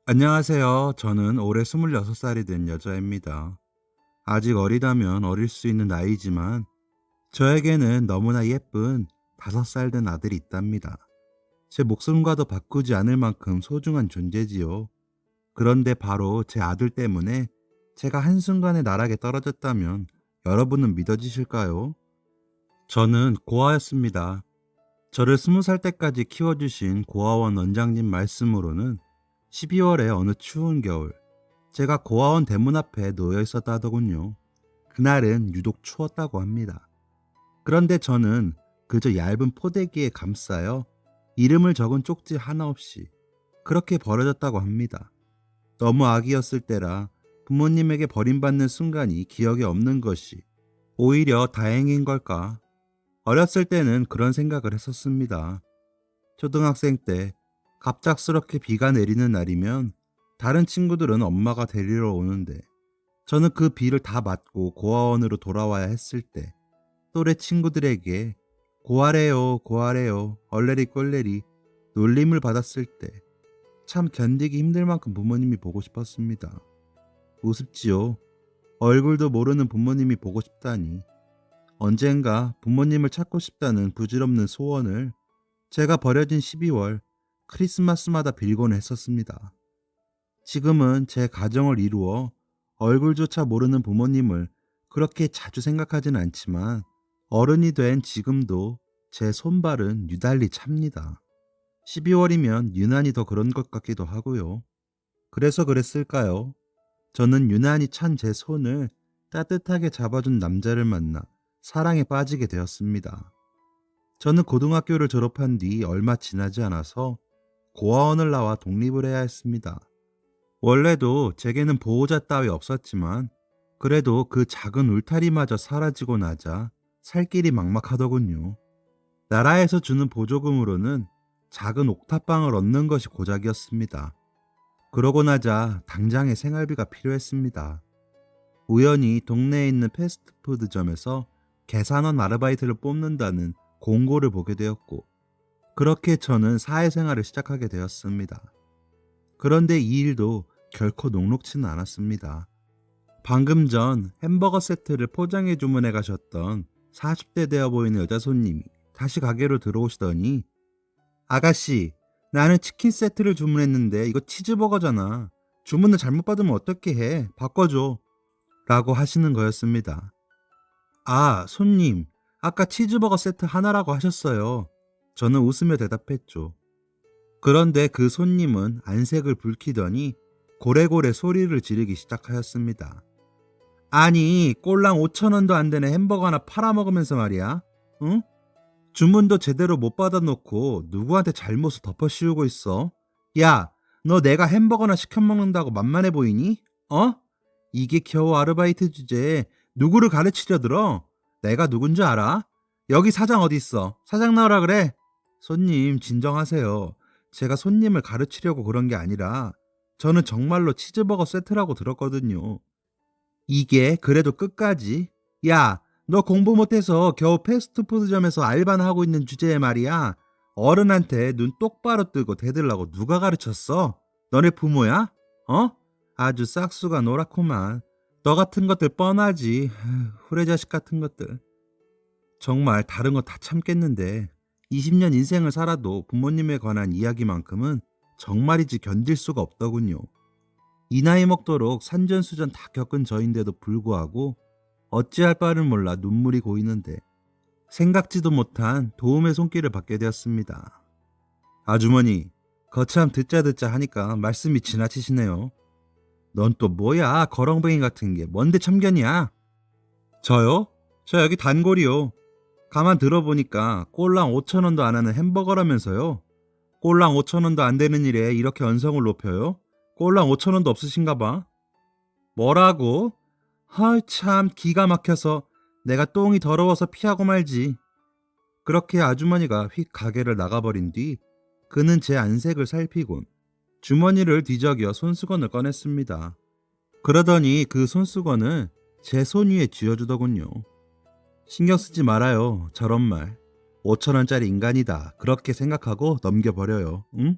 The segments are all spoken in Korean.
안녕하세요. 저는 올해 26살이 된 여자입니다. 아직 어리다면 어릴 수 있는 나이지만 저에게는 너무나 예쁜 5살 된 아들이 있답니다. 제 목숨과도 바꾸지 않을 만큼 소중한 존재지요. 그런데 바로 제 아들 때문에 제가 한순간에 나락에 떨어졌다면 여러분은 믿어지실까요? 저는 고아였습니다. 저를 20살 때까지 키워주신 고아원 원장님 말씀으로는 12월에 어느 추운 겨울, 제가 고아원 대문 앞에 놓여 있었다 하더군요. 그날은 유독 추웠다고 합니다. 그런데 저는 그저 얇은 포대기에 감싸여 이름을 적은 쪽지 하나 없이 그렇게 버려졌다고 합니다. 너무 아기였을 때라 부모님에게 버림받는 순간이 기억에 없는 것이 오히려 다행인 걸까? 어렸을 때는 그런 생각을 했었습니다. 초등학생 때 갑작스럽게 비가 내리는 날이면 다른 친구들은 엄마가 데리러 오는데 저는 그 비를 다 맞고 고아원으로 돌아와야 했을 때 또래 친구들에게 고아래요, 고아래요, 얼레리 꼴레리 놀림을 받았을 때 참 견디기 힘들 만큼 부모님이 보고 싶었습니다. 우습지요. 얼굴도 모르는 부모님이 보고 싶다니. 언젠가 부모님을 찾고 싶다는 부질없는 소원을 제가 버려진 12월 크리스마스마다 빌곤 했었습니다. 지금은 제 가정을 이루어 얼굴조차 모르는 부모님을 그렇게 자주 생각하진 않지만 어른이 된 지금도 제 손발은 유달리 찹니다. 12월이면 유난히 더 그런 것 같기도 하고요. 그래서 그랬을까요? 저는 유난히 찬 제 손을 따뜻하게 잡아준 남자를 만나 사랑에 빠지게 되었습니다. 저는 고등학교를 졸업한 뒤 얼마 지나지 않아서 고아원을 나와 독립을 해야 했습니다. 원래도 제게는 보호자 따위 없었지만 그래도 그 작은 울타리마저 사라지고 나자 살 길이 막막하더군요. 나라에서 주는 보조금으로는 작은 옥탑방을 얻는 것이 고작이었습니다. 그러고 나자 당장의 생활비가 필요했습니다. 우연히 동네에 있는 패스트푸드점에서 계산원 아르바이트를 뽑는다는 공고를 보게 되었고 그렇게 저는 사회생활을 시작하게 되었습니다. 그런데 이 일도 결코 녹록지는 않았습니다. 방금 전 햄버거 세트를 포장해 주문해 가셨던 40대 되어 보이는 여자 손님이 다시 가게로 들어오시더니 아가씨, 나는 치킨 세트를 주문했는데 이거 치즈버거잖아. 주문을 잘못 받으면 어떻게 해? 바꿔줘. 라고 하시는 거였습니다. 아, 손님, 아까 치즈버거 세트 하나라고 하셨어요. 저는 웃으며 대답했죠. 그런데 그 손님은 안색을 붉히더니 고래고래 소리를 지르기 시작하였습니다. 아니, 꼴랑 5,000원도 안 되는 햄버거 하나 팔아먹으면서 말이야. 응? 주문도 제대로 못 받아놓고 누구한테 잘못을 덮어씌우고 있어? 야, 너 내가 햄버거나 시켜 먹는다고 만만해 보이니? 어? 이게 겨우 아르바이트 주제에 누구를 가르치려 들어? 내가 누군지 알아? 여기 사장 어디 있어? 사장 나오라 그래. 손님, 진정하세요. 제가 손님을 가르치려고 그런 게 아니라 저는 정말로 치즈버거 세트라고 들었거든요. 이게 그래도 끝까지? 야, 너 공부 못해서 겨우 패스트푸드점에서 알바나 하고 있는 주제에 말이야. 어른한테 눈 똑바로 뜨고 대들라고 누가 가르쳤어? 너네 부모야? 어? 아주 싹수가 노랗구만. 너 같은 것들 뻔하지. 후레자식 같은 것들. 정말 다른 거 다 참겠는데 20년 인생을 살아도 부모님에 관한 이야기만큼은 정말이지 견딜 수가 없더군요. 이 나이 먹도록 산전수전 다 겪은 저인데도 불구하고 어찌할 바를 몰라 눈물이 고이는데 생각지도 못한 도움의 손길을 받게 되었습니다. 아주머니, 거참 듣자 하니까 말씀이 지나치시네요. 넌 또 뭐야, 거렁뱅이 같은 게 뭔데 참견이야? 저요? 저 여기 단골이요. 가만 들어보니까 꼴랑 5,000원도 안 하는 햄버거라면서요. 꼴랑 5,000원도 안 되는 일에 이렇게 언성을 높여요? 꼴랑 5,000원도 없으신가 봐. 뭐라고? 아, 참 기가 막혀서 내가 똥이 더러워서 피하고 말지. 그렇게 아주머니가 휙 가게를 나가버린 뒤 그는 제 안색을 살피곤 주머니를 뒤적여 손수건을 꺼냈습니다. 그러더니 그 손수건을 제 손 위에 쥐어주더군요. 신경 쓰지 말아요. 저런 말. 5,000원짜리 인간이다. 그렇게 생각하고 넘겨버려요. 응?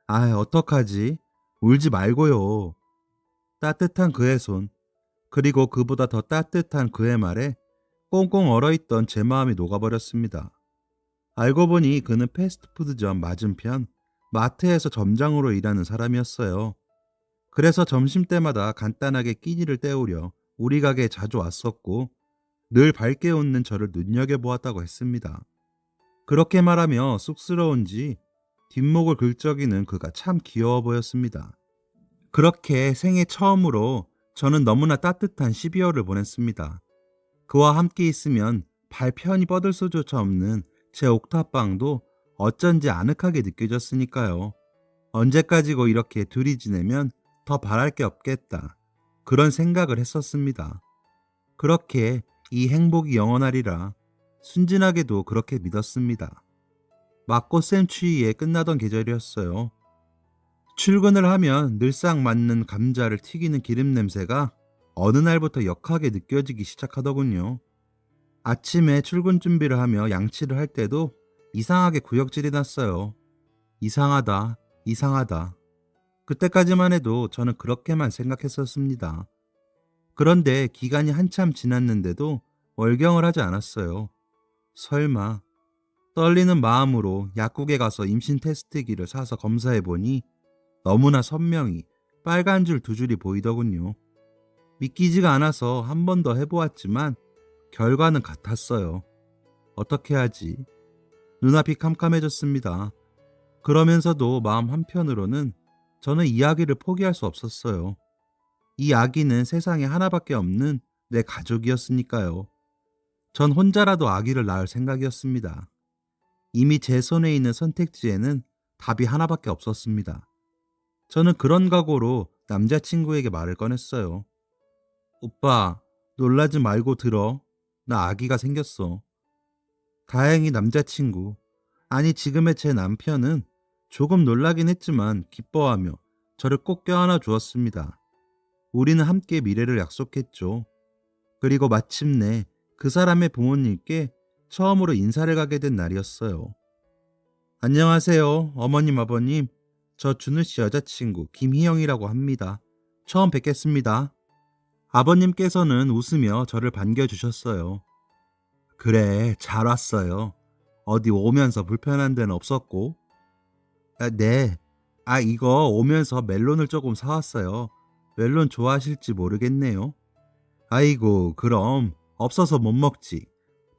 아, 어떡하지? 울지 말고요. 따뜻한 그의 손, 그리고 그보다 더 따뜻한 그의 말에 꽁꽁 얼어있던 제 마음이 녹아버렸습니다. 알고 보니 그는 패스트푸드점 맞은편 마트에서 점장으로 일하는 사람이었어요. 그래서 점심때마다 간단하게 끼니를 때우려 우리 가게에 자주 왔었고 늘 밝게 웃는 저를 눈여겨보았다고 했습니다. 그렇게 말하며 쑥스러운지 뒷목을 긁적이는 그가 참 귀여워 보였습니다. 그렇게 생애 처음으로 저는 너무나 따뜻한 12월을 보냈습니다. 그와 함께 있으면 발 편히 뻗을 수조차 없는 제 옥탑방도 어쩐지 아늑하게 느껴졌으니까요. 언제까지고 이렇게 둘이 지내면 더 바랄 게 없겠다. 그런 생각을 했었습니다. 그렇게 이 행복이 영원하리라 순진하게도 그렇게 믿었습니다. 맞꽃샘 추위에 끝나던 계절이었어요. 출근을 하면 늘상 맞는 감자를 튀기는 기름 냄새가 어느 날부터 역하게 느껴지기 시작하더군요. 아침에 출근 준비를 하며 양치를 할 때도 이상하게 구역질이 났어요. 이상하다, 이상하다. 그때까지만 해도 저는 그렇게만 생각했었습니다. 그런데 기간이 한참 지났는데도 월경을 하지 않았어요. 설마. 떨리는 마음으로 약국에 가서 임신 테스트기를 사서 검사해보니 너무나 선명히 빨간 줄 두 줄이 보이더군요. 믿기지가 않아서 한 번 더 해보았지만 결과는 같았어요. 어떻게 하지? 눈앞이 캄캄해졌습니다. 그러면서도 마음 한편으로는 저는 이 아기를 포기할 수 없었어요. 이 아기는 세상에 하나밖에 없는 내 가족이었으니까요. 전 혼자라도 아기를 낳을 생각이었습니다. 이미 제 손에 있는 선택지에는 답이 하나밖에 없었습니다. 저는 그런 각오로 남자친구에게 말을 꺼냈어요. 오빠, 놀라지 말고 들어. 나 아기가 생겼어. 다행히 남자친구, 아니 지금의 제 남편은 조금 놀라긴 했지만 기뻐하며 저를 꼭 껴안아 주었습니다. 우리는 함께 미래를 약속했죠. 그리고 마침내 그 사람의 부모님께 처음으로 인사를 가게 된 날이었어요. 안녕하세요, 어머님, 아버님. 저 준우 씨 여자친구 김희영이라고 합니다. 처음 뵙겠습니다. 아버님께서는 웃으며 저를 반겨주셨어요. 그래, 잘 왔어요. 어디 오면서 불편한 데는 없었고? 네. 이거 오면서 멜론을 조금 사왔어요. 멜론 좋아하실지 모르겠네요. 아이고, 그럼 없어서 못 먹지.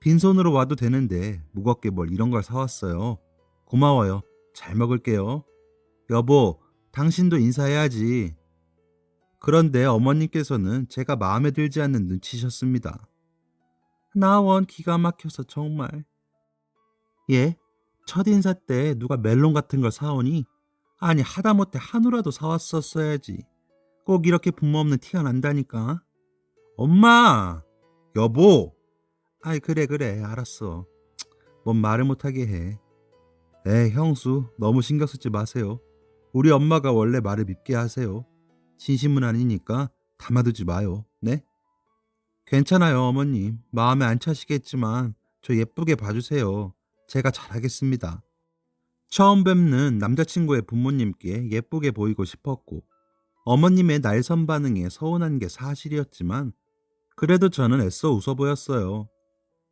빈손으로 와도 되는데 무겁게 뭘 이런 걸 사왔어요. 고마워요. 잘 먹을게요. 여보, 당신도 인사해야지. 그런데 어머님께서는 제가 마음에 들지 않는 눈치셨습니다. 나원 기가 막혀서 정말. 예? 첫인사 때 누가 멜론 같은 걸 사오니? 아니 하다못해 한우라도 사왔었어야지. 꼭 이렇게 부모 없는 티가 난다니까. 엄마! 여보! 아이 그래 알았어. 뭔 말을 못하게 해. 에이 형수 너무 신경 쓰지 마세요. 우리 엄마가 원래 말을 밉게 하세요. 진심은 아니니까 담아두지 마요. 네? 괜찮아요 어머님. 마음에 안 차시겠지만 저 예쁘게 봐주세요. 제가 잘하겠습니다. 처음 뵙는 남자친구의 부모님께 예쁘게 보이고 싶었고 어머님의 날선 반응에 서운한 게 사실이었지만 그래도 저는 애써 웃어 보였어요.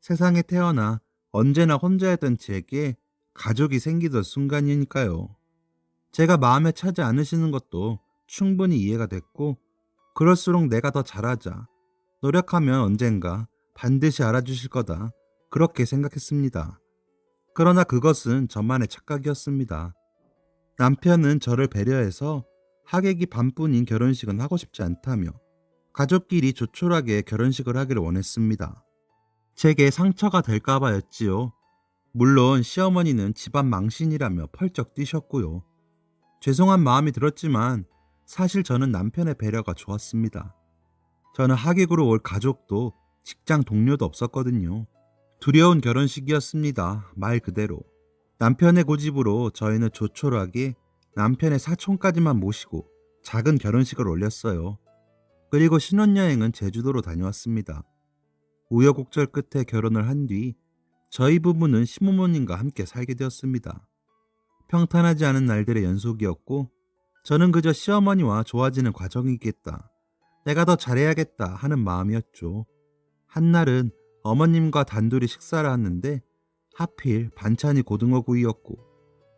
세상에 태어나 언제나 혼자였던 제게 가족이 생기던 순간이니까요. 제가 마음에 차지 않으시는 것도 충분히 이해가 됐고 그럴수록 내가 더 잘하자. 노력하면 언젠가 반드시 알아주실 거다. 그렇게 생각했습니다. 그러나 그것은 저만의 착각이었습니다. 남편은 저를 배려해서 하객이 반뿐인 결혼식은 하고 싶지 않다며 가족끼리 조촐하게 결혼식을 하기를 원했습니다. 제게 상처가 될까봐였지요. 물론 시어머니는 집안 망신이라며 펄쩍 뛰셨고요. 죄송한 마음이 들었지만 사실 저는 남편의 배려가 좋았습니다. 저는 하객으로 올 가족도 직장 동료도 없었거든요. 두려운 결혼식이었습니다. 말 그대로. 남편의 고집으로 저희는 조촐하게 남편의 사촌까지만 모시고 작은 결혼식을 올렸어요. 그리고 신혼여행은 제주도로 다녀왔습니다. 우여곡절 끝에 결혼을 한 뒤 저희 부부는 시부모님과 함께 살게 되었습니다. 평탄하지 않은 날들의 연속이었고 저는 그저 시어머니와 좋아지는 과정이겠다. 내가 더 잘해야겠다 하는 마음이었죠. 한날은 어머님과 단둘이 식사를 하는데 하필 반찬이 고등어구이였고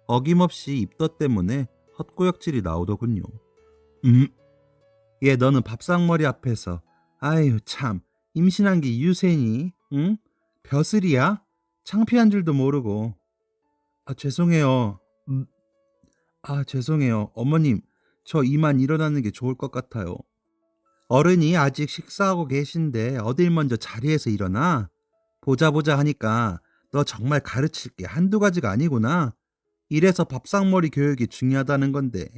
어김없이 입덧 때문에 헛구역질이 나오더군요. 음, 얘 너는 밥상머리 앞에서 아유 참 임신한 게 유세니? 응? 벼슬이야? 창피한 줄도 모르고. 아 죄송해요. 죄송해요. 어머님, 저 이만 일어나는 게 좋을 것 같아요. 어른이 아직 식사하고 계신데 어딜 먼저 자리에서 일어나? 보자 보자 하니까 너 정말 가르칠 게 한두 가지가 아니구나. 이래서 밥상머리 교육이 중요하다는 건데.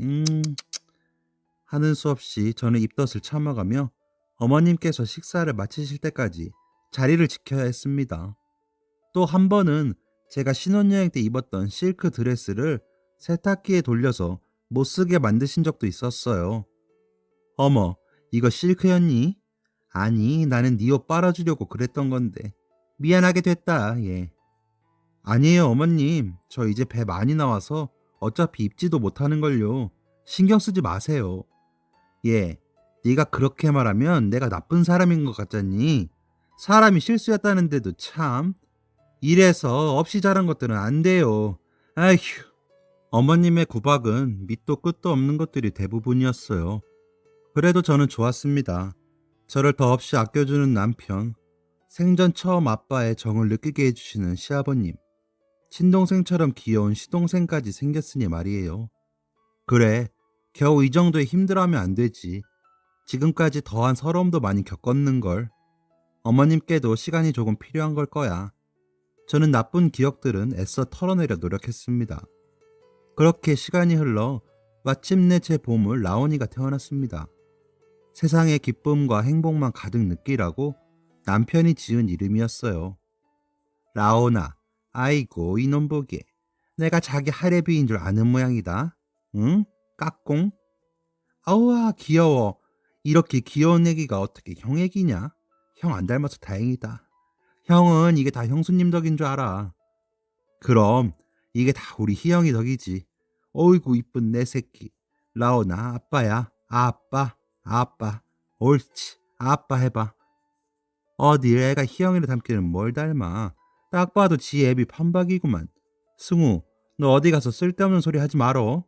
하는 수 없이 저는 입덧을 참아가며 어머님께서 식사를 마치실 때까지 자리를 지켜야 했습니다. 또 한 번은 제가 신혼여행 때 입었던 실크 드레스를 세탁기에 돌려서 못 쓰게 만드신 적도 있었어요. 어머, 이거 실크였니? 아니, 나는 네 옷 빨아주려고 그랬던 건데. 미안하게 됐다, 예. 아니에요, 어머님. 저 이제 배 많이 나와서 어차피 입지도 못하는걸요. 신경 쓰지 마세요. 예, 네가 그렇게 말하면 내가 나쁜 사람인 것 같잖니. 사람이 실수였다는데도 참. 이래서 없이 자란 것들은 안 돼요. 아휴. 어머님의 구박은 밑도 끝도 없는 것들이 대부분이었어요. 그래도 저는 좋았습니다. 저를 더없이 아껴주는 남편, 생전 처음 아빠의 정을 느끼게 해주시는 시아버님, 친동생처럼 귀여운 시동생까지 생겼으니 말이에요. 그래, 겨우 이 정도의 힘들어하면 안 되지. 지금까지 더한 서러움도 많이 겪었는걸. 어머님께도 시간이 조금 필요한 걸 거야. 저는 나쁜 기억들은 애써 털어내려 노력했습니다. 그렇게 시간이 흘러 마침내 제 보물 라온이가 태어났습니다. 세상의 기쁨과 행복만 가득 느끼라고 남편이 지은 이름이었어요. 라온아, 아이고 이놈 보게. 내가 자기 할애비인 줄 아는 모양이다. 응? 까꿍? 아우와 귀여워. 이렇게 귀여운 애기가 어떻게 형 애기냐? 형 안 닮아서 다행이다. 형은 이게 다 형수님 덕인 줄 알아. 그럼 이게 다 우리 희영이 덕이지. 어이구 이쁜 내 새끼. 라온아 아빠야. 아빠. 아빠. 옳지. 아빠 해봐. 어디 애가 희영이를 닮기는 뭘 닮아. 딱 봐도 지 애비 판박이구만. 승우 너 어디 가서 쓸데없는 소리 하지 말어.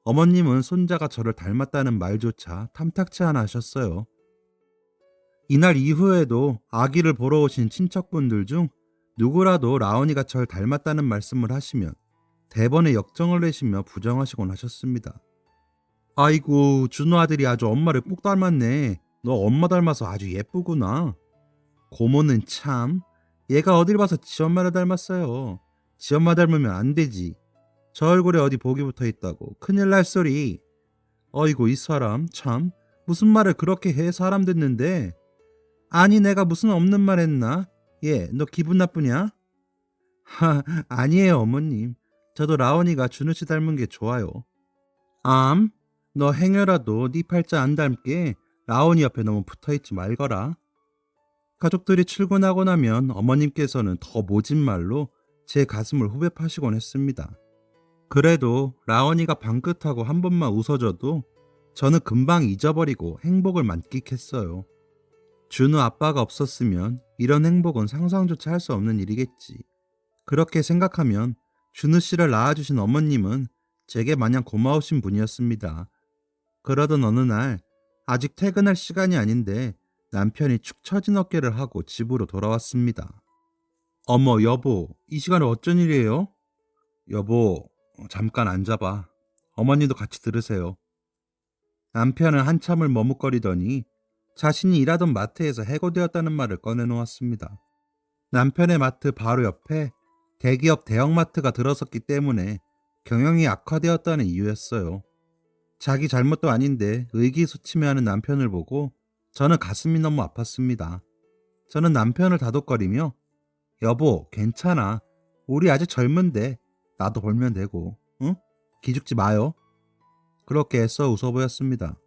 어머님은 손자가 저를 닮았다는 말조차 탐탁치 않아 하셨어요. 이날 이후에도 아기를 보러 오신 친척분들 중 누구라도 라온이가 절 닮았다는 말씀을 하시면 대번에 역정을 내시며 부정하시곤 하셨습니다. 아이고 준호 아들이 아주 엄마를 꼭 닮았네. 너 엄마 닮아서 아주 예쁘구나. 고모는 참 얘가 어딜 봐서 지 엄마를 닮았어요. 지 엄마 닮으면 안 되지. 저 얼굴에 어디 복이 붙어 있다고 큰일 날 소리. 어이구 이 사람 참 무슨 말을 그렇게 해 사람 듣는데. 아니 내가 무슨 없는 말 했나? 예, 너 기분 나쁘냐? 아니에요 어머님. 저도 라온이가 준우씨 닮은 게 좋아요. 너 행여라도 네 팔자 안 닮게 라온이 옆에 너무 붙어있지 말거라. 가족들이 출근하고 나면 어머님께서는 더 모진 말로 제 가슴을 후벼 파시곤 했습니다. 그래도 라온이가 방긋하고 한 번만 웃어줘도 저는 금방 잊어버리고 행복을 만끽했어요. 준우 아빠가 없었으면 이런 행복은 상상조차 할 수 없는 일이겠지. 그렇게 생각하면 준우 씨를 낳아주신 어머님은 제게 마냥 고마우신 분이었습니다. 그러던 어느 날 아직 퇴근할 시간이 아닌데 남편이 축 처진 어깨를 하고 집으로 돌아왔습니다. 어머 여보 이 시간에 어쩐 일이에요? 여보 잠깐 앉아봐. 어머니도 같이 들으세요. 남편은 한참을 머뭇거리더니 자신이 일하던 마트에서 해고되었다는 말을 꺼내놓았습니다. 남편의 마트 바로 옆에 대기업 대형마트가 들어섰기 때문에 경영이 악화되었다는 이유였어요. 자기 잘못도 아닌데 의기소침해하는 남편을 보고 저는 가슴이 너무 아팠습니다. 저는 남편을 다독거리며 여보 괜찮아. 우리 아직 젊은데 나도 벌면 되고 응? 기죽지 마요. 그렇게 애써 웃어 보였습니다.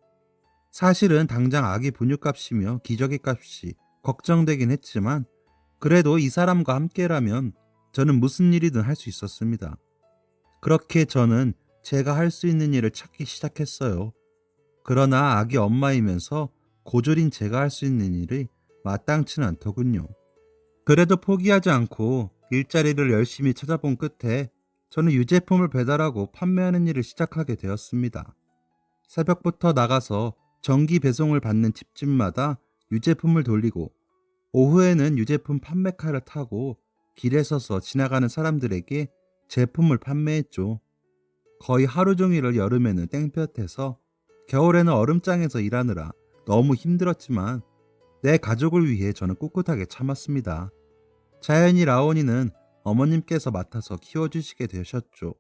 사실은 당장 아기 분유값이며 기저귀 값이 걱정되긴 했지만 그래도 이 사람과 함께라면 저는 무슨 일이든 할 수 있었습니다. 그렇게 저는 제가 할 수 있는 일을 찾기 시작했어요. 그러나 아기 엄마이면서 고졸인 제가 할 수 있는 일이 마땅치는 않더군요. 그래도 포기하지 않고 일자리를 열심히 찾아본 끝에 저는 유제품을 배달하고 판매하는 일을 시작하게 되었습니다. 새벽부터 나가서 정기 배송을 받는 집집마다 유제품을 돌리고 오후에는 유제품 판매카를 타고 길에 서서 지나가는 사람들에게 제품을 판매했죠. 거의 하루 종일을 여름에는 땡볕에서 겨울에는 얼음장에서 일하느라 너무 힘들었지만 내 가족을 위해 저는 꿋꿋하게 참았습니다. 자연히 라온이는 어머님께서 맡아서 키워주시게 되셨죠.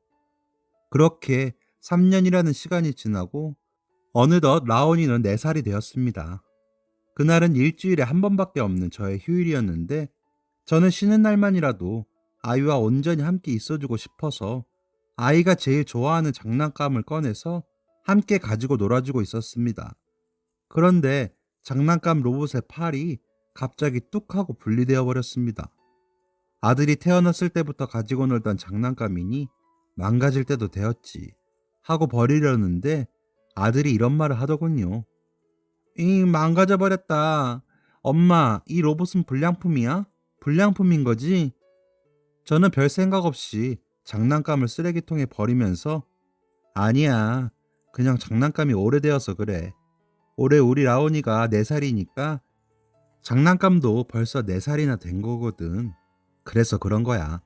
그렇게 3년이라는 시간이 지나고 어느덧 라온이는 4살이 되었습니다. 그날은 일주일에 한 번밖에 없는 저의 휴일이었는데 저는 쉬는 날만이라도 아이와 온전히 함께 있어주고 싶어서 아이가 제일 좋아하는 장난감을 꺼내서 함께 가지고 놀아주고 있었습니다. 그런데 장난감 로봇의 팔이 갑자기 뚝 하고 분리되어 버렸습니다. 아들이 태어났을 때부터 가지고 놀던 장난감이니 망가질 때도 되었지 하고 버리려는데 아들이 이런 말을 하더군요. 망가져 버렸다. 엄마, 이 로봇은 불량품이야? 불량품인 거지? 저는 별 생각 없이 장난감을 쓰레기통에 버리면서 아니야. 그냥 장난감이 오래되어서 그래. 올해 우리 라온이가 4살이니까 장난감도 벌써 4살이나 된 거거든. 그래서 그런 거야.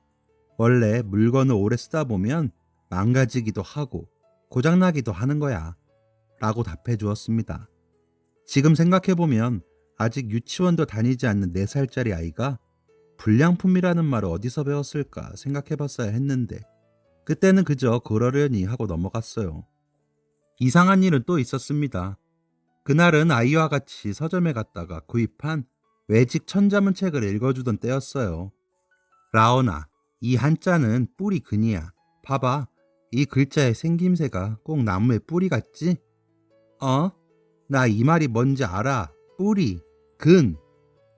원래 물건을 오래 쓰다 보면 망가지기도 하고 고장나기도 하는 거야. 라고 답해 주었습니다. 지금 생각해보면 아직 유치원도 다니지 않는 4살짜리 아이가 불량품이라는 말을 어디서 배웠을까 생각해봤어야 했는데 그때는 그저 그러려니 하고 넘어갔어요. 이상한 일은 또 있었습니다. 그날은 아이와 같이 서점에 갔다가 구입한 외직 천자문책을 읽어주던 때였어요. 라온아, 이 한자는 뿌리 근이야. 봐봐, 이 글자의 생김새가 꼭 나무의 뿌리 같지? 나 이 말이 뭔지 알아. 뿌리, 근,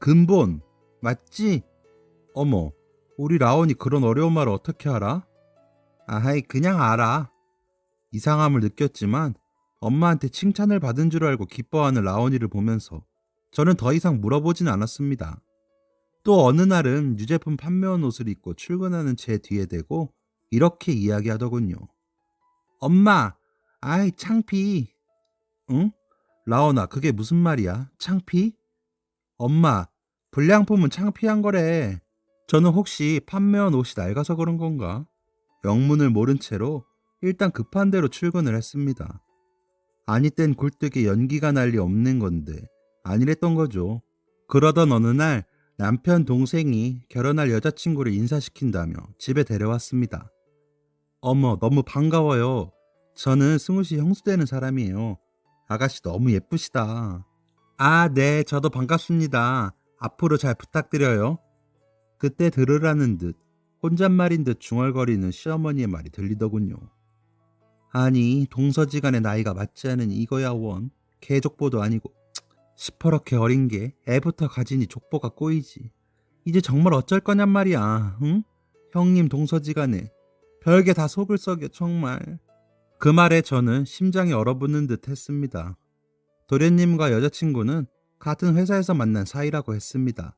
근본, 맞지? 어머, 우리 라온이 그런 어려운 말을 어떻게 알아? 아하이, 그냥 알아. 이상함을 느꼈지만 엄마한테 칭찬을 받은 줄 알고 기뻐하는 라온이를 보면서 저는 더 이상 물어보진 않았습니다. 또 어느 날은 유제품 판매원 옷을 입고 출근하는 제 뒤에 대고 이렇게 이야기하더군요. 엄마, 아이 창피. 응? 라온아, 그게 무슨 말이야? 창피? 엄마, 불량품은 창피한 거래. 저는 혹시 판매원 옷이 낡아서 그런 건가? 영문을 모른 채로 일단 급한 대로 출근을 했습니다. 아니 땐 굴뚝에 연기가 날 리 없는 건데 아니랬던 거죠. 그러던 어느 날 남편 동생이 결혼할 여자친구를 인사시킨다며 집에 데려왔습니다. 어머, 너무 반가워요. 저는 승우씨 형수되는 사람이에요. 아가씨 너무 예쁘시다. 아, 네, 저도 반갑습니다. 앞으로 잘 부탁드려요. 그때 들으라는 듯 혼잣말인 듯 중얼거리는 시어머니의 말이 들리더군요. 아니, 동서지간의 나이가 맞지 않은 이거야 원. 개족보도 아니고 시퍼렇게 어린 게 애부터 가지니 족보가 꼬이지. 이제 정말 어쩔 거냔 말이야. 응? 형님 동서지간에 별게 다 속을 썩여 정말. 그 말에 저는 심장이 얼어붙는 듯 했습니다. 도련님과 여자친구는 같은 회사에서 만난 사이라고 했습니다.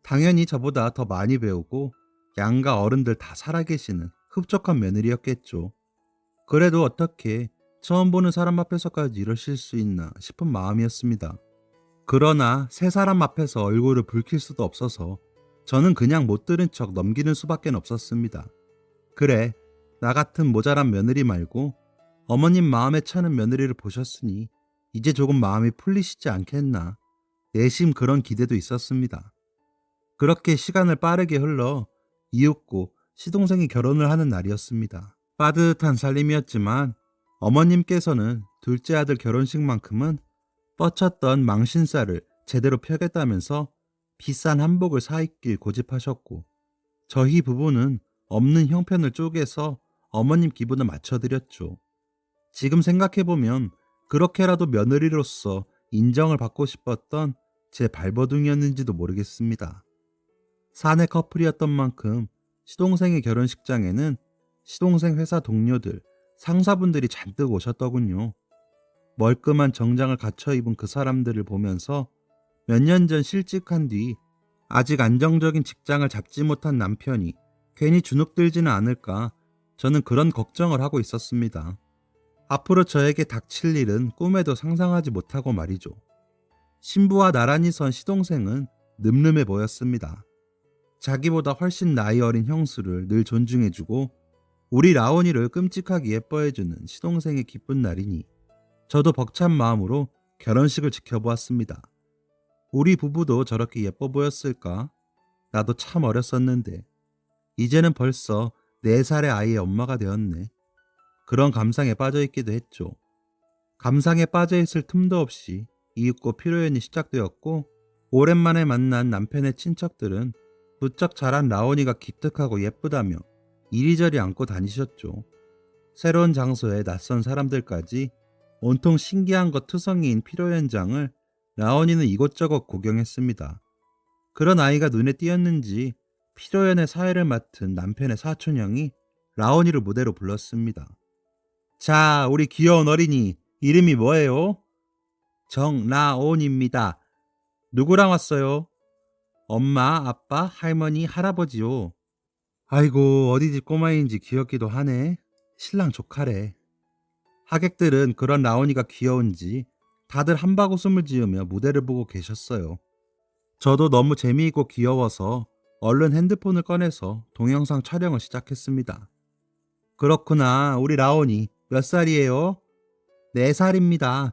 당연히 저보다 더 많이 배우고 양가 어른들 다 살아계시는 흡족한 며느리였겠죠. 그래도 어떻게 처음 보는 사람 앞에서까지 이러실 수 있나 싶은 마음이었습니다. 그러나 세 사람 앞에서 얼굴을 붉힐 수도 없어서 저는 그냥 못 들은 척 넘기는 수밖에 없었습니다. 그래, 나 같은 모자란 며느리 말고 어머님 마음에 차는 며느리를 보셨으니 이제 조금 마음이 풀리시지 않겠나. 내심 그런 기대도 있었습니다. 그렇게 시간을 빠르게 흘러 이윽고 시동생이 결혼을 하는 날이었습니다. 빠듯한 살림이었지만 어머님께서는 둘째 아들 결혼식만큼은 뻗쳤던 망신살을 제대로 펴겠다면서 비싼 한복을 사입길 고집하셨고 저희 부부는 없는 형편을 쪼개서 어머님 기분을 맞춰드렸죠. 지금 생각해보면 그렇게라도 며느리로서 인정을 받고 싶었던 제 발버둥이었는지도 모르겠습니다. 사내 커플이었던 만큼 시동생의 결혼식장에는 시동생 회사 동료들, 상사분들이 잔뜩 오셨더군요. 멀끔한 정장을 갖춰 입은 그 사람들을 보면서 몇 년 전 실직한 뒤 아직 안정적인 직장을 잡지 못한 남편이 괜히 주눅들지는 않을까, 저는 그런 걱정을 하고 있었습니다. 앞으로 저에게 닥칠 일은 꿈에도 상상하지 못하고 말이죠. 신부와 나란히 선 시동생은 늠름해 보였습니다. 자기보다 훨씬 나이 어린 형수를 늘 존중해주고 우리 라온이를 끔찍하게 예뻐해주는 시동생의 기쁜 날이니 저도 벅찬 마음으로 결혼식을 지켜보았습니다. 우리 부부도 저렇게 예뻐 보였을까? 나도 참 어렸었는데 이제는 벌써 4살의 아이의 엄마가 되었네. 그런 감상에 빠져있기도 했죠. 감상에 빠져있을 틈도 없이 이윽고 피로연이 시작되었고, 오랜만에 만난 남편의 친척들은 부쩍 자란 라온이가 기특하고 예쁘다며 이리저리 안고 다니셨죠. 새로운 장소에 낯선 사람들까지 온통 신기한 것 투성이인 피로연장을 라온이는 이곳저곳 구경했습니다. 그런 아이가 눈에 띄었는지 피로연의 사회를 맡은 남편의 사촌형이 라온이를 무대로 불렀습니다. 자, 우리 귀여운 어린이, 이름이 뭐예요? 정라온입니다. 누구랑 왔어요? 엄마, 아빠, 할머니, 할아버지요. 아이고, 어디 집 꼬마인지 귀엽기도 하네. 신랑 조카래. 하객들은 그런 라온이가 귀여운지 다들 한바구음을 지으며 무대를 보고 계셨어요. 저도 너무 재미있고 귀여워서 얼른 핸드폰을 꺼내서 동영상 촬영을 시작했습니다. 그렇구나, 우리 라온이 몇 살이에요? 4살입니다.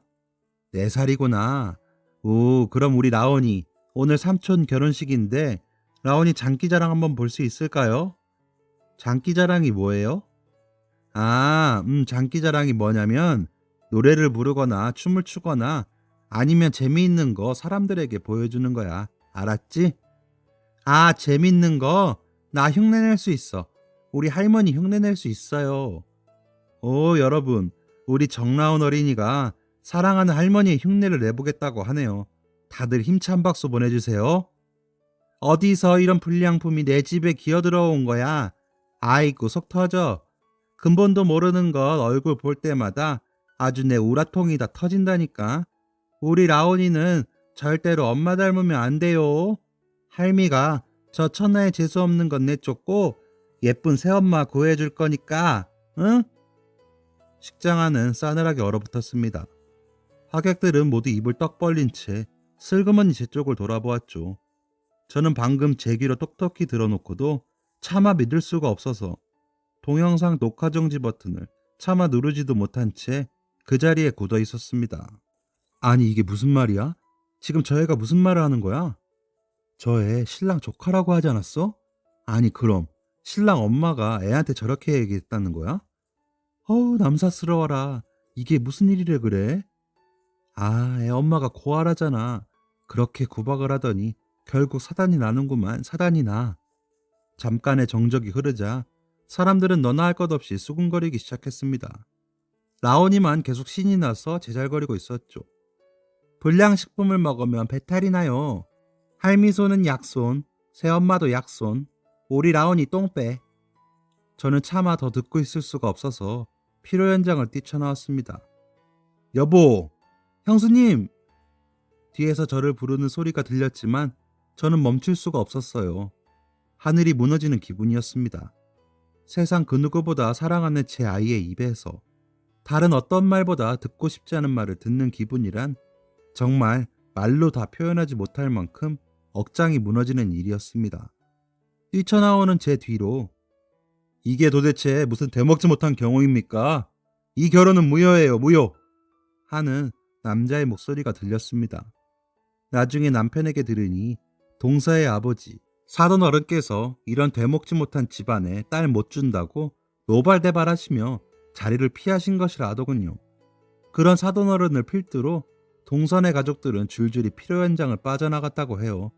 4살이구나. 오, 그럼 우리 라온이 오늘 삼촌 결혼식인데 라온이 장기자랑 한번 볼 수 있을까요? 장기자랑이 뭐예요? 아, 장기자랑이 뭐냐면 노래를 부르거나 춤을 추거나 아니면 재미있는 거 사람들에게 보여주는 거야. 알았지? 아, 재밌는 거? 나 흉내낼 수 있어. 우리 할머니 흉내낼 수 있어요. 오, 여러분, 우리 정라온 어린이가 사랑하는 할머니의 흉내를 내보겠다고 하네요. 다들 힘찬 박수 보내주세요. 어디서 이런 불량품이 내 집에 기어들어온 거야? 아이고, 속 터져. 근본도 모르는 것 얼굴 볼 때마다 아주 내 우라통이 다 터진다니까. 우리 라온이는 절대로 엄마 닮으면 안 돼요. 할미가 저 천하에 재수없는 건 내쫓고 예쁜 새엄마 구해줄 거니까, 응? 식장 안은 싸늘하게 얼어붙었습니다. 하객들은 모두 입을 떡 벌린 채 슬그머니 제 쪽을 돌아보았죠. 저는 방금 제 귀로 똑똑히 들어놓고도 차마 믿을 수가 없어서 동영상 녹화 정지 버튼을 차마 누르지도 못한 채 그 자리에 굳어 있었습니다. 아니, 이게 무슨 말이야? 지금 저 애가 무슨 말을 하는 거야? 저 애 신랑 조카라고 하지 않았어? 아니, 그럼 신랑 엄마가 애한테 저렇게 얘기했다는 거야? 어우, 남사스러워라. 이게 무슨 일이래 그래? 아, 애 엄마가 고아라잖아. 그렇게 구박을 하더니 결국 사단이 나는구만. 사단이 나. 잠깐의 정적이 흐르자 사람들은 너나 할 것 없이 수군거리기 시작했습니다. 라온이만 계속 신이 나서 제잘거리고 있었죠. 불량식품을 먹으면 배탈이 나요. 할미손은 약손, 새엄마도 약손, 우리 라온이 똥 빼. 저는 차마 더 듣고 있을 수가 없어서 피로 현장을 뛰쳐나왔습니다. 여보, 형수님! 뒤에서 저를 부르는 소리가 들렸지만 저는 멈출 수가 없었어요. 하늘이 무너지는 기분이었습니다. 세상 그 누구보다 사랑하는 제 아이의 입에서 다른 어떤 말보다 듣고 싶지 않은 말을 듣는 기분이란 정말 말로 다 표현하지 못할 만큼 억장이 무너지는 일이었습니다. 뛰쳐나오는 제 뒤로 이게 도대체 무슨 대먹지 못한 경우입니까? 이 결혼은 무효예요, 무효! 하는 남자의 목소리가 들렸습니다. 나중에 남편에게 들으니 동서의 아버지, 사돈 어른께서 이런 되먹지 못한 집안에 딸 못 준다고 노발대발하시며 자리를 피하신 것이라 하더군요. 그런 사돈 어른을 필두로 동선의 가족들은 줄줄이 피로 현장을 빠져나갔다고 해요.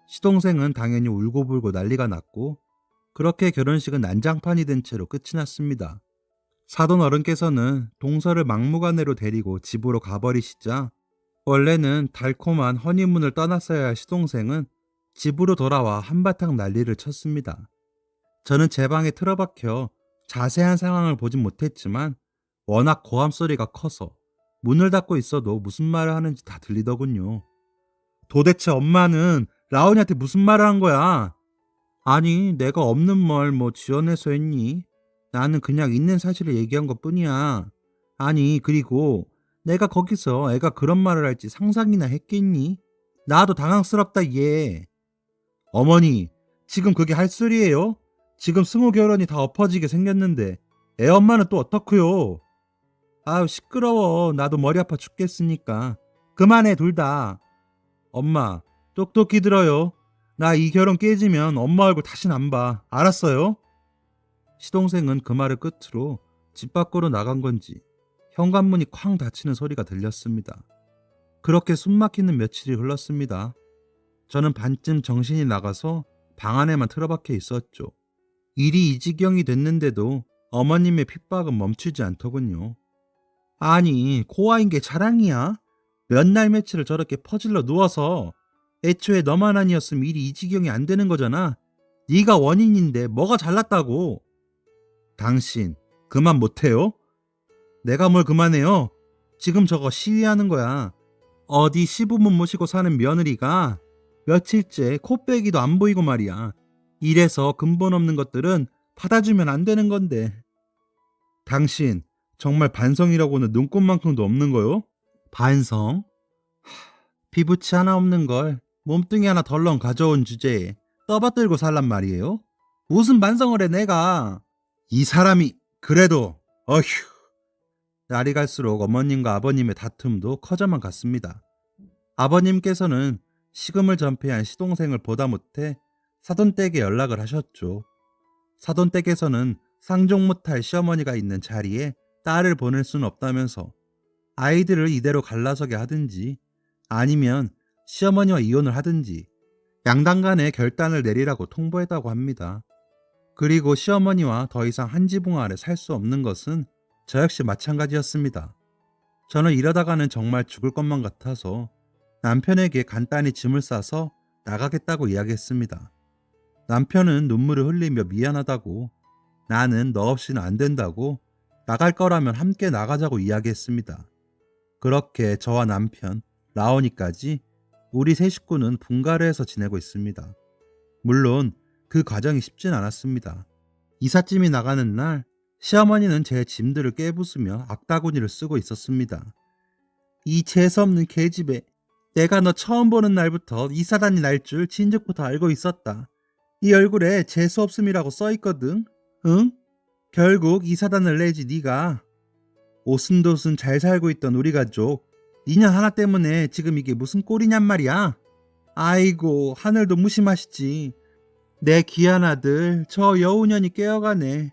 시동생은 당연히 울고불고 난리가 났고 그렇게 결혼식은 난장판이 된 채로 끝이 났습니다. 사돈 어른께서는 동서를 막무가내로 데리고 집으로 가버리시자 원래는 달콤한 허니문을 떠났어야 할 시동생은 집으로 돌아와 한바탕 난리를 쳤습니다. 저는 제 방에 틀어박혀 자세한 상황을 보진 못했지만 워낙 고함 소리가 커서 문을 닫고 있어도 무슨 말을 하는지 다 들리더군요. 도대체 엄마는 라온이한테 무슨 말을 한 거야? 아니, 내가 없는 말 뭐 지어내서 했니? 나는 그냥 있는 사실을 얘기한 것뿐이야. 아니, 그리고 내가 거기서 애가 그런 말을 할지 상상이나 했겠니? 나도 당황스럽다, 얘. 어머니, 지금 그게 할 소리예요? 지금 승우 결혼이 다 엎어지게 생겼는데 애 엄마는 또 어떡해요? 아유, 시끄러워. 나도 머리 아파 죽겠으니까. 그만해, 둘 다. 엄마, 똑똑히 들어요. 나 이 결혼 깨지면 엄마 얼굴 다신 안 봐. 알았어요? 시동생은 그 말을 끝으로 집 밖으로 나간 건지 현관문이 쾅 닫히는 소리가 들렸습니다. 그렇게 숨막히는 며칠이 흘렀습니다. 저는 반쯤 정신이 나가서 방 안에만 틀어박혀 있었죠. 일이 이 지경이 됐는데도 어머님의 핍박은 멈추지 않더군요. 아니, 고아인 게 자랑이야? 몇 날 며칠을 저렇게 퍼질러 누워서 애초에 너만 아니었으면 일이 이 지경이 안 되는 거잖아. 네가 원인인데 뭐가 잘났다고. 당신 그만 못해요? 내가 뭘 그만해요? 지금 저거 시위하는 거야. 어디 시부모 모시고 사는 며느리가 며칠째 코빼기도 안 보이고 말이야. 이래서 근본 없는 것들은 받아주면 안 되는 건데. 당신 정말 반성이라고는 눈꼽만큼도 없는 거요? 반성? 피부치 하나 없는 걸 몸뚱이 하나 덜렁 가져온 주제에 떠받들고 살란 말이에요? 무슨 반성을 해 내가. 이 사람이 그래도 어휴. 날이 갈수록 어머님과 아버님의 다툼도 커져만 갔습니다. 아버님께서는 시금을 전폐한 시동생을 보다 못해 사돈댁에 연락을 하셨죠. 사돈댁에서는 상종 못할 시어머니가 있는 자리에 딸을 보낼 수는 없다면서 아이들을 이대로 갈라서게 하든지 아니면 시어머니와 이혼을 하든지 양당 간에 결단을 내리라고 통보했다고 합니다. 그리고 시어머니와 더 이상 한 지붕 아래 살 수 없는 것은 저 역시 마찬가지였습니다. 저는 이러다가는 정말 죽을 것만 같아서 남편에게 간단히 짐을 싸서 나가겠다고 이야기했습니다. 남편은 눈물을 흘리며 미안하다고, 나는 너 없이는 안 된다고, 나갈 거라면 함께 나가자고 이야기했습니다. 그렇게 저와 남편, 라온이까지 우리 세 식구는 분가르에서 지내고 있습니다. 물론 그 과정이 쉽진 않았습니다. 이삿짐이 나가는 날 시어머니는 제 짐들을 깨부수며 악다구니를 쓰고 있었습니다. 이 재수없는 계집애, 내가 너 처음 보는 날부터 이사단이 날 줄 진즉부터 알고 있었다. 이 얼굴에 재수없음이라고 써있거든. 응? 결국 이사단을 내지 네가. 오순도순 잘 살고 있던 우리 가족, 니년 하나 때문에 지금 이게 무슨 꼴이냔 말이야. 아이고, 하늘도 무심하시지. 내 귀한 아들 저 여우년이 깨어가네.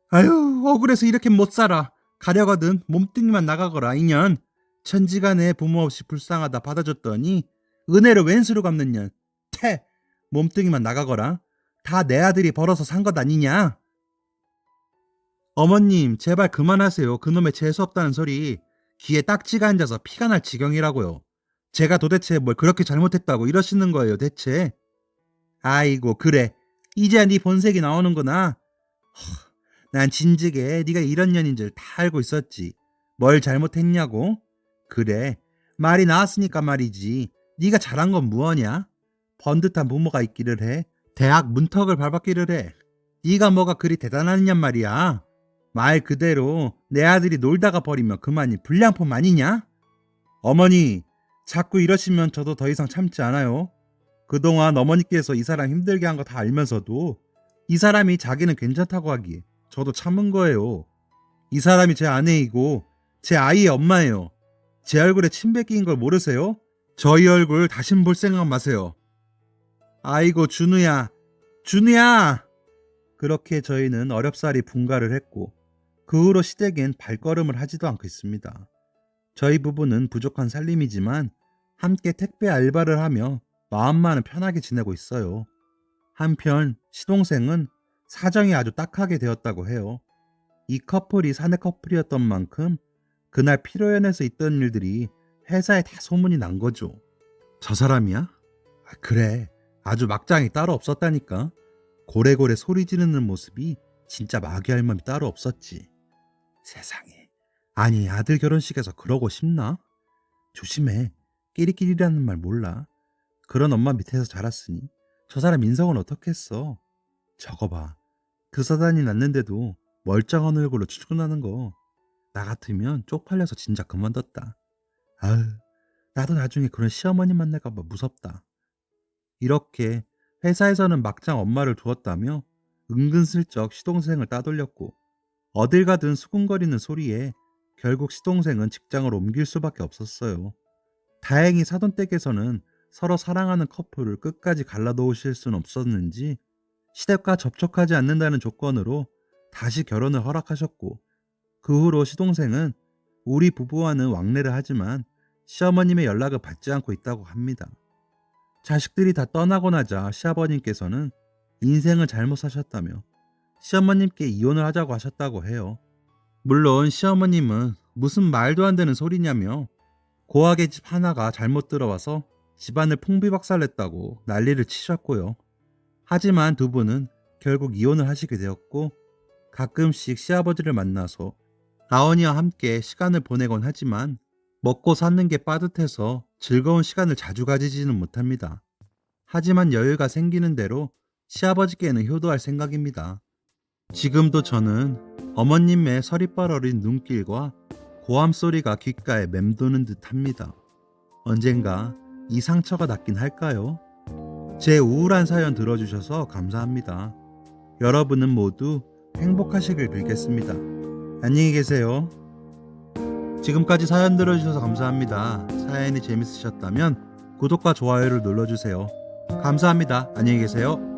아유, 억울해서 이렇게 못 살아. 가려거든 몸뚱이만 나가거라 이년. 천지간에 부모 없이 불쌍하다 받아줬더니 은혜를 왼수로 갚는 년. 퇴! 몸뚱이만 나가거라. 다 내 아들이 벌어서 산 것 아니냐? 어머님, 제발 그만하세요. 그놈의 재수없다는 소리. 귀에 딱지가 앉아서 피가 날 지경이라고요. 제가 도대체 뭘 그렇게 잘못했다고 이러시는 거예요, 대체? 아이고, 그래. 이제야 네 본색이 나오는구나. 난 진즉에 네가 이런 년인 줄 다 알고 있었지. 뭘 잘못했냐고? 그래, 말이 나왔으니까 말이지. 네가 잘한 건 무엇이냐? 번듯한 부모가 있기를 해. 대학 문턱을 밟았기를 해. 네가 뭐가 그리 대단하냔 말이야. 말 그대로 내 아들이 놀다가 버리면 그만이 불량품 아니냐? 어머니, 자꾸 이러시면 저도 더 이상 참지 않아요. 그동안 어머니께서 이 사람 힘들게 한 거 다 알면서도 이 사람이 자기는 괜찮다고 하기에 저도 참은 거예요. 이 사람이 제 아내이고 제 아이의 엄마예요. 제 얼굴에 침 뱉긴 걸 모르세요? 저희 얼굴 다신 볼 생각 마세요. 아이고, 준우야, 준우야! 그렇게 저희는 어렵사리 분가를 했고 그 후로 시댁엔 발걸음을 하지도 않고 있습니다. 저희 부부는 부족한 살림이지만 함께 택배 알바를 하며 마음만은 편하게 지내고 있어요. 한편 시동생은 사정이 아주 딱하게 되었다고 해요. 이 커플이 사내 커플이었던 만큼 그날 피로연에서 있던 일들이 회사에 다 소문이 난 거죠. 저 사람이야? 아, 그래, 아주 막장이 따로 없었다니까. 고래고래 소리 지르는 모습이 진짜 마귀 할멈이 따로 없었지. 세상에, 아니, 아들 결혼식에서 그러고 싶나? 조심해. 끼리끼리라는 말 몰라. 그런 엄마 밑에서 자랐으니 저 사람 인성은 어떻겠어. 저거 봐. 그 사단이 났는데도 멀쩡한 얼굴로 출근하는 거. 나 같으면 쪽팔려서 진짜 그만뒀다. 아유, 나도 나중에 그런 시어머니 만날까 봐 무섭다. 이렇게 회사에서는 막장 엄마를 두었다며 은근슬쩍 시동생을 따돌렸고, 어딜 가든 수군거리는 소리에 결국 시동생은 직장을 옮길 수밖에 없었어요. 다행히 사돈댁에서는 서로 사랑하는 커플을 끝까지 갈라놓으실 순 없었는지 시댁과 접촉하지 않는다는 조건으로 다시 결혼을 허락하셨고, 그 후로 시동생은 우리 부부와는 왕래를 하지만 시어머님의 연락을 받지 않고 있다고 합니다. 자식들이 다 떠나고 나자 시아버님께서는 인생을 잘못 사셨다며 시어머님께 이혼을 하자고 하셨다고 해요. 물론 시어머님은 무슨 말도 안 되는 소리냐며 고아의 집 하나가 잘못 들어와서 집안을 풍비박살냈다고 난리를 치셨고요. 하지만 두 분은 결국 이혼을 하시게 되었고, 가끔씩 시아버지를 만나서 아버니와 함께 시간을 보내곤 하지만 먹고 사는 게 빠듯해서 즐거운 시간을 자주 가지지는 못합니다. 하지만 여유가 생기는 대로 시아버지께는 효도할 생각입니다. 지금도 저는 어머님의 서리빨 어린 눈길과 고함 소리가 귓가에 맴도는 듯 합니다. 언젠가 이 상처가 낫긴 할까요? 제 우울한 사연 들어주셔서 감사합니다. 여러분은 모두 행복하시길 빌겠습니다. 안녕히 계세요. 지금까지 사연 들어주셔서 감사합니다. 사연이 재밌으셨다면 구독과 좋아요를 눌러주세요. 감사합니다. 안녕히 계세요.